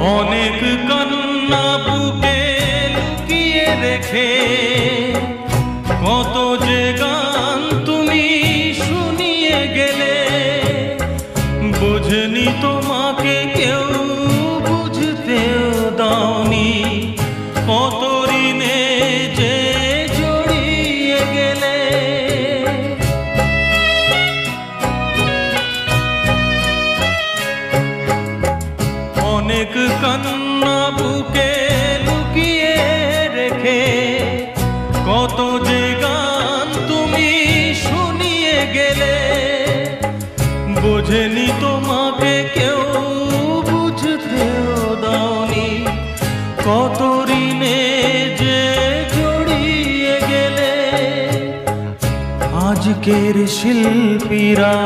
অনেক কান্না বুকে লুকিয়ে রেখে কত যে গান তুমি শুনিয়ে গেলে, বুঝনি তোমাকে কেউ বুঝতেও দাওনি, কত ঋণে যে জড়িয়ে গেলে। অনেক কান্না বুকে লুকিয়ে রেখে কত যে গান তুমি শুনিয়ে গেলে, বোঝেনি তোমাকে কেউ বুঝতেও দাওনি, কত ঋণে যে জড়িয়ে গেলে। আজকের শিল্পীরা